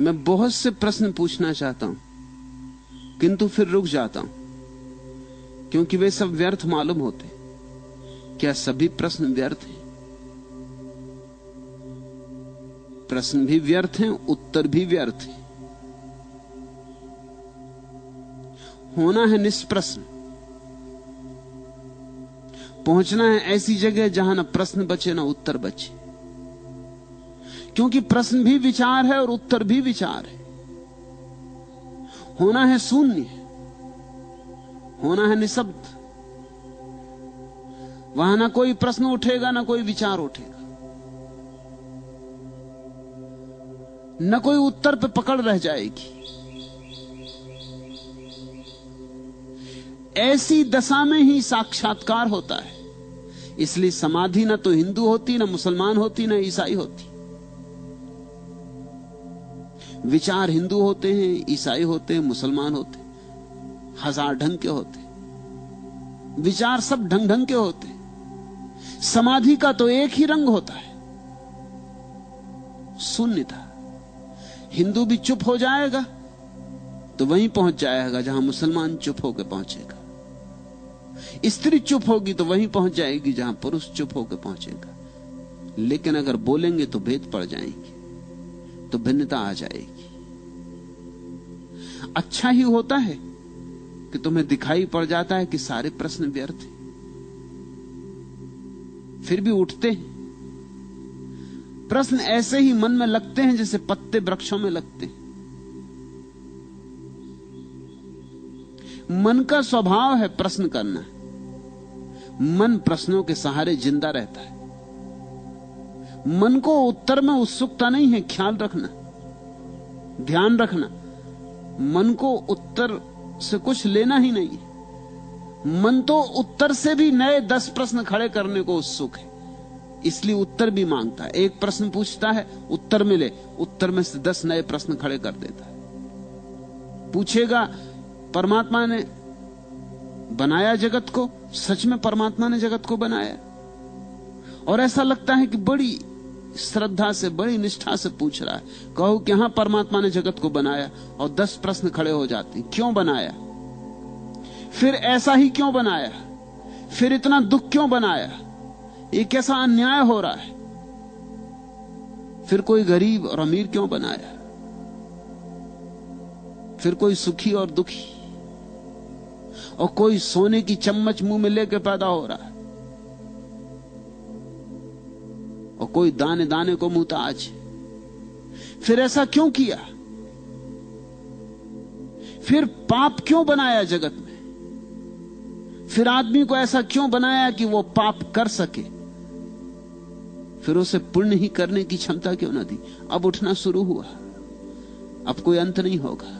मैं बहुत से प्रश्न पूछना चाहता हूं, किंतु फिर रुक जाता हूं, क्योंकि वे सब व्यर्थ मालूम होते। क्या सभी प्रश्न व्यर्थ हैं? प्रश्न भी व्यर्थ हैं, उत्तर भी व्यर्थ हैं। होना है निष्प्रश्न, पहुंचना है ऐसी जगह जहां न प्रश्न बचे न उत्तर बचे, क्योंकि प्रश्न भी विचार है और उत्तर भी विचार है। होना है शून्य, होना है निशब्द। वहां ना कोई प्रश्न उठेगा ना कोई विचार उठेगा, न कोई उत्तर पे पकड़ रह जाएगी। ऐसी दशा में ही साक्षात्कार होता है। इसलिए समाधि ना तो हिंदू होती, ना मुसलमान होती, ना ईसाई होती। विचार हिंदू होते हैं, ईसाई होते हैं, मुसलमान होते हैं, हजार ढंग के होते हैं। विचार सब ढंग ढंग के होते हैं। समाधि का तो एक ही रंग होता है, शून्यता। हिंदू भी चुप हो जाएगा तो वहीं पहुंच जाएगा जहां मुसलमान चुप होकर पहुंचेगा। स्त्री चुप होगी तो वहीं पहुंच जाएगी जहां पुरुष चुप होकर पहुंचेगा। लेकिन अगर बोलेंगे तो भेद पड़ जाएंगे, तो भिन्नता आ जाएगी। अच्छा ही होता है कि तुम्हें दिखाई पड़ जाता है कि सारे प्रश्न व्यर्थ हैं, फिर भी उठते हैं। प्रश्न ऐसे ही मन में लगते हैं जैसे पत्ते वृक्षों में लगते हैं। मन का स्वभाव है प्रश्न करना। मन प्रश्नों के सहारे जिंदा रहता है। मन को उत्तर में उत्सुकता नहीं है, ख्याल रखना, ध्यान रखना। मन को उत्तर से कुछ लेना ही नहीं है। मन तो उत्तर से भी नए 10 प्रश्न खड़े करने को उत्सुक है, इसलिए उत्तर भी मांगता है। एक प्रश्न पूछता है, उत्तर मिले, उत्तर में से 10 नए प्रश्न खड़े कर देता है। पूछेगा परमात्मा ने बनाया जगत को? सच में परमात्मा ने जगत को बनाया? और ऐसा लगता है कि बड़ी श्रद्धा से, बड़ी निष्ठा से पूछ रहा है। कहो कि हां परमात्मा ने जगत को बनाया, और 10 प्रश्न खड़े हो जाते हैं। क्यों बनाया? फिर ऐसा ही क्यों बनाया? फिर इतना दुख क्यों बनाया? ये कैसा अन्याय हो रहा है? फिर कोई गरीब और अमीर क्यों बनाया? फिर कोई सुखी और दुखी, और कोई सोने की चम्मच मुंह में लेकर पैदा हो रहा है, और कोई दाने दाने को मुहताज। फिर ऐसा क्यों किया? फिर पाप क्यों बनाया जगत में? फिर आदमी को ऐसा क्यों बनाया कि वो पाप कर सके? फिर उसे पुण्य ही करने की क्षमता क्यों न दी? अब उठना शुरू हुआ, अब कोई अंत नहीं होगा।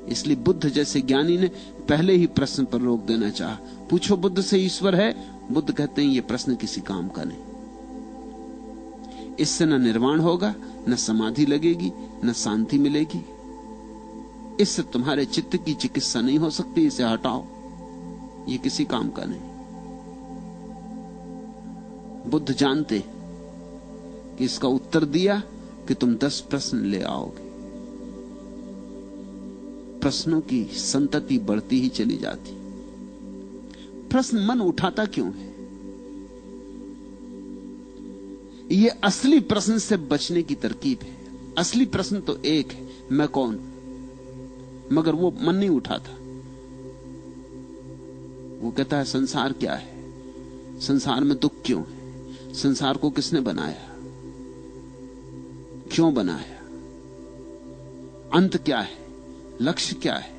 इसलिए बुद्ध जैसे ज्ञानी ने पहले ही प्रश्न पर रोक देना चाहा। पूछो बुद्ध से ईश्वर है? बुद्ध कहते हैं ये प्रश्न किसी काम का नहीं। इससे न निर्वाण होगा, न समाधि लगेगी, न शांति मिलेगी। इससे तुम्हारे चित्त की चिकित्सा नहीं हो सकती। इसे हटाओ, ये किसी काम का नहीं। बुद्ध जानते कि इसका उत्तर दिया कि तुम 10 प्रश्न ले आओगे। प्रश्नों की संतति बढ़ती ही चली जाती। प्रश्न मन उठाता क्यों है? यह असली प्रश्न से बचने की तरकीब है। असली प्रश्न तो एक है, मैं कौन? मगर वो मन नहीं उठाता। वो कहता है संसार क्या है? संसार में दुख क्यों है? संसार को किसने बनाया? क्यों बनाया? अंत क्या है? लक्ष्य क्या है?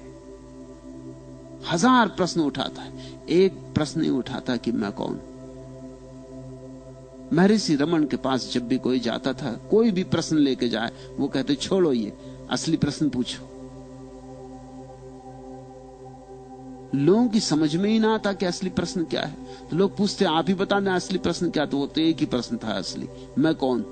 1000 प्रश्न उठाता है, एक प्रश्न नहीं उठाता कि मैं कौन। महर्षि रमन के पास जब भी कोई जाता था, कोई भी प्रश्न लेके जाए, वो कहते छोड़ो, ये असली प्रश्न पूछो। लोगों की समझ में ही ना आता कि असली प्रश्न क्या है। तो लोग पूछते आप ही बता दें असली प्रश्न क्या? तो वो तो एक ही प्रश्न था असली, मैं कौन।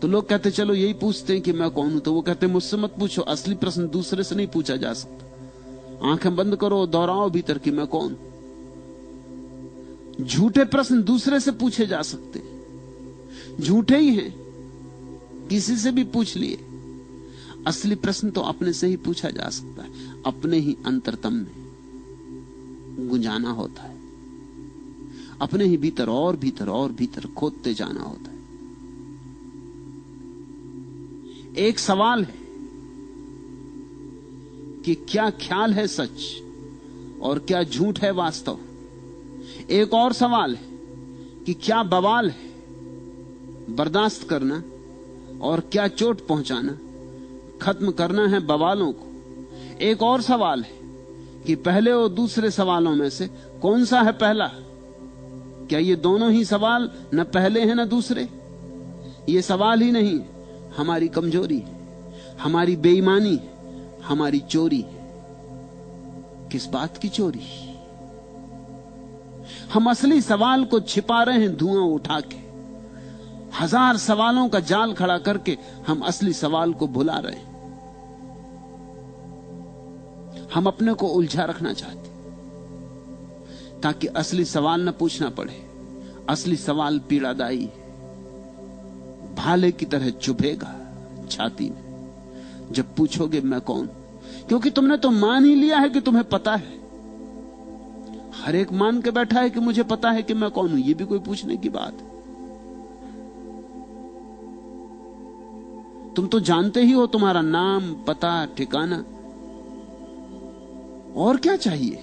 तो लोग कहते चलो यही पूछते हैं कि मैं कौन हूं। तो वो कहते मुझसे मत पूछो, असली प्रश्न दूसरे से नहीं पूछा जा सकता। आंखें बंद करो, दोहराओ भीतर कि मैं कौन। झूठे प्रश्न दूसरे से पूछे जा सकते हैं, झूठे ही हैं, किसी से भी पूछ लिए। असली प्रश्न तो अपने से ही पूछा जा सकता है, अपने ही अंतरतम में गुंजाना होता है, अपने ही भीतर और भीतर और भीतर खोदते जाना होता है। एक सवाल है कि क्या ख्याल है सच और क्या झूठ है वास्तव। एक और सवाल है कि क्या बवाल है बर्दाश्त करना और क्या चोट पहुंचाना, खत्म करना है बवालों को। एक और सवाल है कि पहले और दूसरे सवालों में से कौन सा है पहला। क्या ये दोनों ही सवाल न पहले हैं न दूसरे? ये सवाल ही नहीं, हमारी कमजोरी है, हमारी बेईमानी है, हमारी चोरी है। किस बात की चोरी? हम असली सवाल को छिपा रहे हैं धुआं उठा के। हजार सवालों का जाल खड़ा करके हम असली सवाल को भुला रहे हैं। हम अपने को उलझा रखना चाहते ताकि असली सवाल न पूछना पड़े। असली सवाल पीड़ादायी है, भाले की तरह चुभेगा छाती में जब पूछोगे मैं कौन। क्योंकि तुमने तो मान ही लिया है कि तुम्हें पता है। हर एक मान के बैठा है कि मुझे पता है कि मैं कौन हूं। यह भी कोई पूछने की बात है? तुम तो जानते ही हो तुम्हारा नाम, पता, ठिकाना। और क्या चाहिए?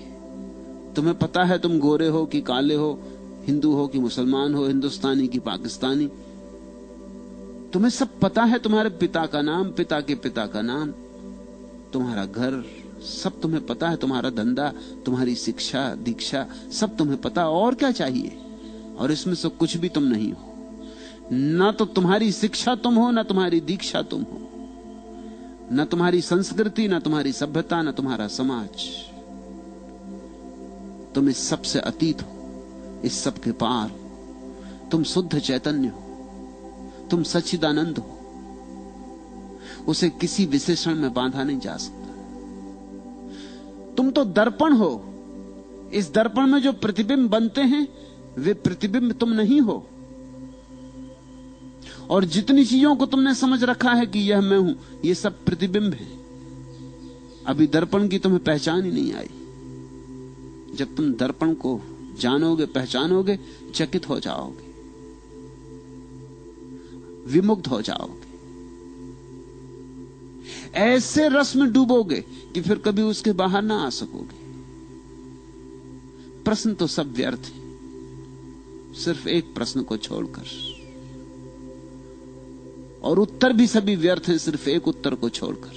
तुम्हें पता है तुम गोरे हो कि काले हो, हिंदू हो कि मुसलमान हो, हिंदुस्तानी कि पाकिस्तानी। तुम्हें सब पता है, तुम्हारे पिता का नाम, पिता के पिता का नाम, तुम्हारा घर, सब तुम्हें पता है, तुम्हारा धंधा, तुम्हारी शिक्षा दीक्षा, सब तुम्हें पता। और क्या चाहिए? और इसमें से कुछ भी तुम नहीं हो। ना तो तुम्हारी शिक्षा तुम हो, ना तुम्हारी दीक्षा तुम हो, ना तुम्हारी संस्कृति, ना तुम्हारी सभ्यता, ना तुम्हारा समाज। तुम इस सब से अतीत हो, इस सब के पार हो। तुम शुद्ध चैतन्य हो, तुम सच्चिदानंद हो। उसे किसी विशेषण में बांधा नहीं जा सकता। तुम तो दर्पण हो। इस दर्पण में जो प्रतिबिंब बनते हैं वे प्रतिबिंब तुम नहीं हो। और जितनी चीजों को तुमने समझ रखा है कि यह मैं हूं, ये सब प्रतिबिंब है। अभी दर्पण की तुम्हें पहचान ही नहीं आई। जब तुम दर्पण को जानोगे, पहचानोगे, चकित हो जाओगे, विमुग्ध हो जाओगे। ऐसे रस में डूबोगे कि फिर कभी उसके बाहर ना आ सकोगे। प्रश्न तो सब व्यर्थ है, सिर्फ एक प्रश्न को छोड़कर, और उत्तर भी सभी व्यर्थ हैं सिर्फ एक उत्तर को छोड़कर।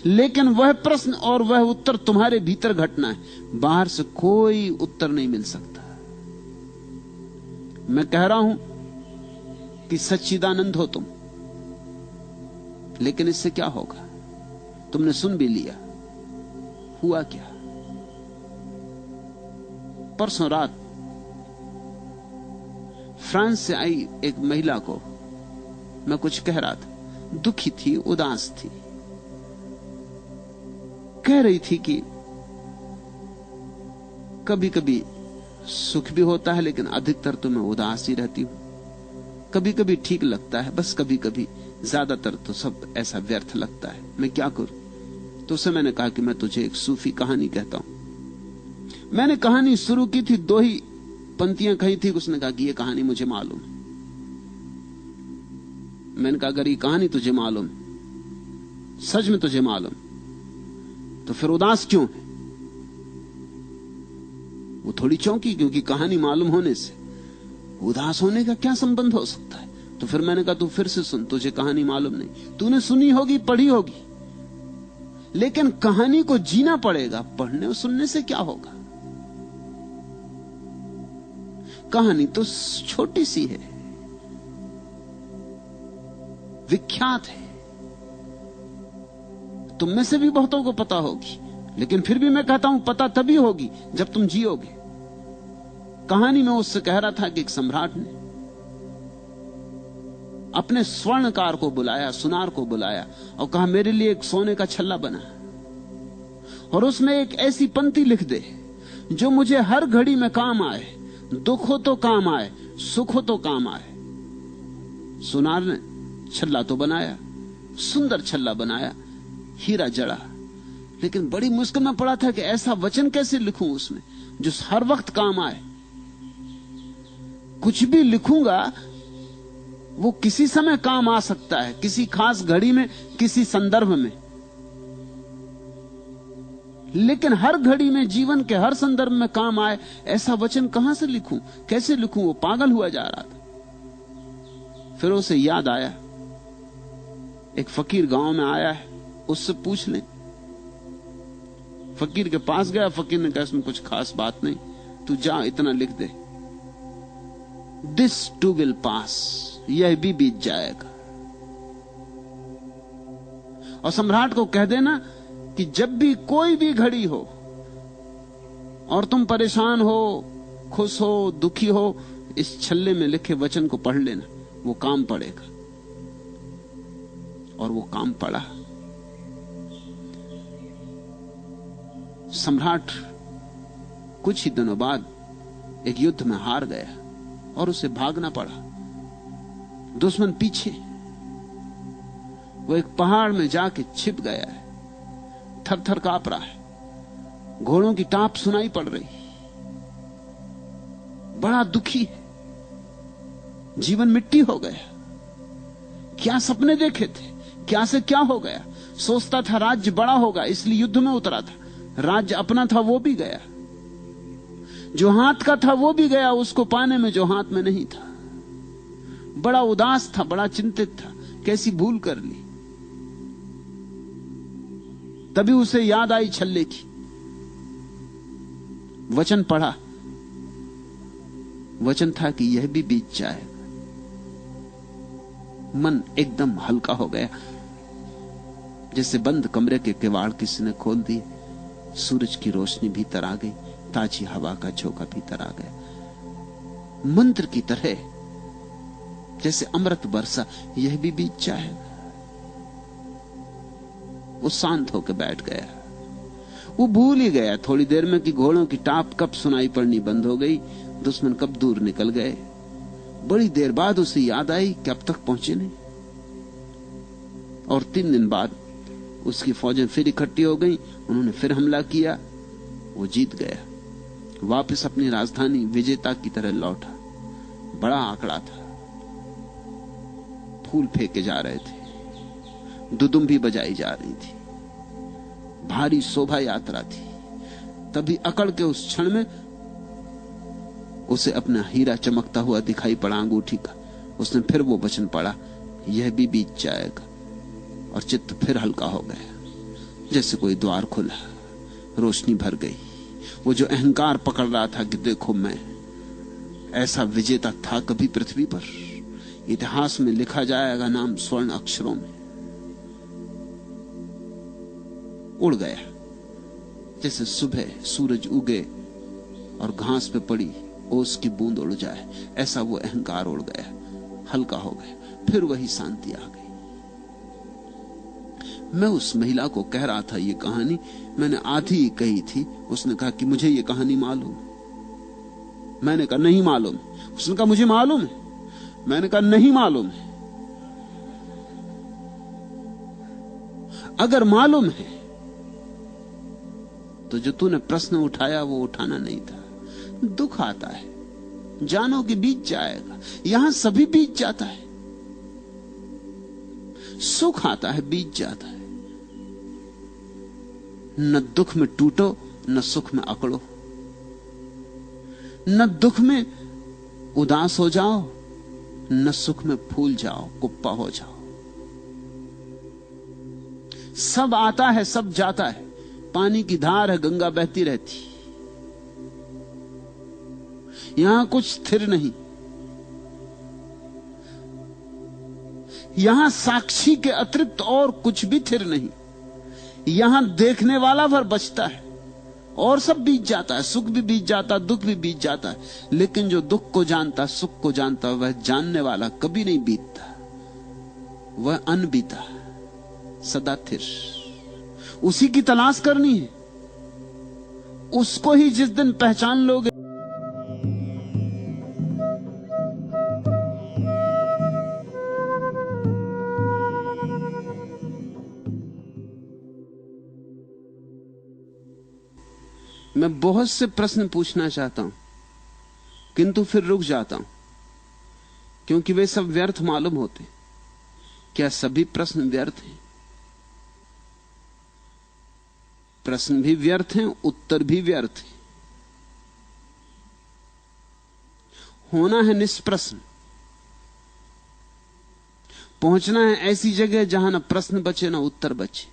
लेकिन वह प्रश्न और वह उत्तर तुम्हारे भीतर घटना है, बाहर से कोई उत्तर नहीं मिल सकता। मैं कह रहा हूं कि सच्चिदानंद हो तुम, लेकिन इससे क्या होगा? तुमने सुन भी लिया, हुआ क्या? परसों रात फ्रांस से आई एक महिला को मैं कुछ कह रहा था। दुखी थी, उदास थी। कह रही थी कि कभी कभी सुख भी होता है, लेकिन अधिकतर तो मैं उदास ही रहती हूं। कभी कभी ठीक लगता है, बस कभी कभी, ज्यादातर तो सब ऐसा व्यर्थ लगता है। मैं क्या करूं? तो उसे मैंने कहा कि मैं तुझे एक सूफी कहानी कहता हूं। मैंने कहानी शुरू की थी, 2 ही पंक्तियां कही थी। उसने कहा कि यह कहानी मुझे मालूम है। मैंने कहा अगर ये कहानी तुझे मालूम, सच में तुझे मालूम, तो फिर उदास क्यों है? वो थोड़ी चौंकी, क्योंकि कहानी मालूम होने से उदास होने का क्या संबंध हो सकता है? तो फिर मैंने कहा तू फिर से सुन, तुझे कहानी मालूम नहीं। तूने सुनी होगी, पढ़ी होगी, लेकिन कहानी को जीना पड़ेगा। पढ़ने और सुनने से क्या होगा? कहानी तो छोटी सी है, विख्यात है, तुम में से भी बहुतों को पता होगी। लेकिन फिर भी मैं कहता हूं पता तभी होगी जब तुम जियोगे। कहानी में उससे कह रहा था कि एक सम्राट ने अपने स्वर्णकार को बुलाया, सुनार को बुलाया, और कहा मेरे लिए एक सोने का छल्ला बना और उसमें एक ऐसी पंक्ति लिख दे जो मुझे हर घड़ी में काम आए। दुख हो तो काम आए, सुख हो तो काम आए। सुनार ने छल्ला तो बनाया, सुंदर छल्ला बनाया, हीरा जड़ा, लेकिन बड़ी मुश्किल में पड़ा था कि ऐसा वचन कैसे लिखूं उसमें जो हर वक्त काम आए। कुछ भी लिखूंगा वो किसी समय काम आ सकता है, किसी खास घड़ी में, किसी संदर्भ में, लेकिन हर घड़ी में, जीवन के हर संदर्भ में काम आए ऐसा वचन कहां से लिखूं, कैसे लिखूं? वो पागल हुआ जा रहा था। फिर उसे याद आया, एक फकीर गांव में आया है, उससे पूछ लें। फकीर के पास गया, फकीर ने कहा इसमें कुछ खास बात नहीं, तू जा इतना लिख दे, दिस टू विल पास, यह भी बीत जाएगा। और सम्राट को कह देना कि जब भी कोई भी घड़ी हो और तुम परेशान हो, खुश हो, दुखी हो, इस छल्ले में लिखे वचन को पढ़ लेना, वो काम पड़ेगा। और वो काम पड़ा। सम्राट कुछ ही दिनों बाद एक युद्ध में हार गया और उसे भागना पड़ा, दुश्मन पीछे। वो एक पहाड़ में जाके छिप गया है, थर थर कांप रहा है, घोड़ों की टाप सुनाई पड़ रही, बड़ा दुखी है, जीवन मिट्टी हो गया। क्या सपने देखे थे, क्या से क्या हो गया। सोचता था राज्य बड़ा होगा, इसलिए युद्ध में उतरा था। राज्य अपना था वो भी गया, जो हाथ का था वो भी गया, उसको पाने में जो हाथ में नहीं था। बड़ा उदास था, बड़ा चिंतित था, कैसी भूल कर ली। तभी उसे याद आई छल्ले की, वचन पढ़ा, वचन था कि यह भी बीत जाएगा। मन एकदम हल्का हो गया, जैसे बंद कमरे के किवाड़ किसी ने खोल दिए। सूरज की रोशनी भीतर आ गई, ताजी हवा का झोंका भीतर आ गया। मंत्र की तरह जैसे अमृत बरसा, यह भी बीत जाएगा। वो शांत होकर बैठ गया। वो भूल ही गया थोड़ी देर में कि घोड़ों की टाप कब सुनाई पड़नी बंद हो गई, दुश्मन कब दूर निकल गए। बड़ी देर बाद उसे याद आई कि अब तक पहुंचे नहीं। और 3 दिन बाद उसकी फौजें फिर इकट्ठी हो गईं, उन्होंने फिर हमला किया, वो जीत गया, वापस अपनी राजधानी विजेता की तरह लौटा। बड़ा आंकड़ा था, फूल फेंके जा रहे थे, दुदुम्बी बजाई जा रही थी, भारी शोभा यात्रा थी। तभी अकड़ के उस क्षण में उसे अपना हीरा चमकता हुआ दिखाई पड़ा अंगूठी का। उसने फिर वो वचन पढ़ा, यह भी बीत जाएगा, और चित्त फिर हल्का हो गया, जैसे कोई द्वार खुला, रोशनी भर गई। वो जो अहंकार पकड़ रहा था कि देखो मैं ऐसा विजेता था कभी पृथ्वी पर, इतिहास में लिखा जाएगा नाम स्वर्ण अक्षरों में, उड़ गया। जैसे सुबह सूरज उगे और घास पे पड़ी ओस की बूंद उड़ जाए, ऐसा वो अहंकार उड़ गया, हल्का हो गया। फिर वही शांति आ गई। मैं उस महिला को कह रहा था ये कहानी, मैंने आधी ही कही थी। उसने कहा कि मुझे ये कहानी मालूम। मैंने कहा नहीं मालूम। उसने कहा मुझे मालूम है। मैंने कहा नहीं मालूम है। अगर मालूम है तो जो तूने प्रश्न उठाया वो उठाना नहीं था। दुख आता है, जानो कि बीत जाएगा, यहां सभी बीत जाता है। सुख आता है, बीत जाता है। न दुख में टूटो, न सुख में अकड़ो, न दुख में उदास हो जाओ, न सुख में फूल जाओ, कुप्पा हो जाओ। सब आता है, सब जाता है। पानी की धार है, गंगा बहती रहती। यहां कुछ स्थिर नहीं। यहां साक्षी के अतिरिक्त और कुछ भी स्थिर नहीं। यहां देखने वाला भर बचता है और सब बीत जाता है। सुख भी बीत जाता है, दुख भी बीत जाता है। लेकिन जो दुख को जानता, सुख को जानता, वह जानने वाला कभी नहीं बीतता। वह अनबीता, सदा स्थिर। उसी की तलाश करनी है। उसको ही जिस दिन पहचान लोगे, मैं बहुत से प्रश्न पूछना चाहता हूं, किंतु फिर रुक जाता हूं, क्योंकि वे सब व्यर्थ मालूम होते। क्या सभी प्रश्न व्यर्थ हैं? प्रश्न भी व्यर्थ हैं, उत्तर भी व्यर्थ हैं। होना है निष्प्रश्न, पहुंचना है ऐसी जगह जहां न प्रश्न बचे न उत्तर बचे,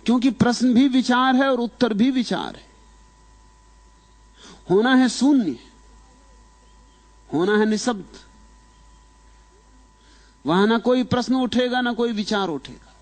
क्योंकि प्रश्न भी विचार है और उत्तर भी विचार है। होना है शून्य, होना है निशब्द। वहां ना कोई प्रश्न उठेगा ना कोई विचार उठेगा।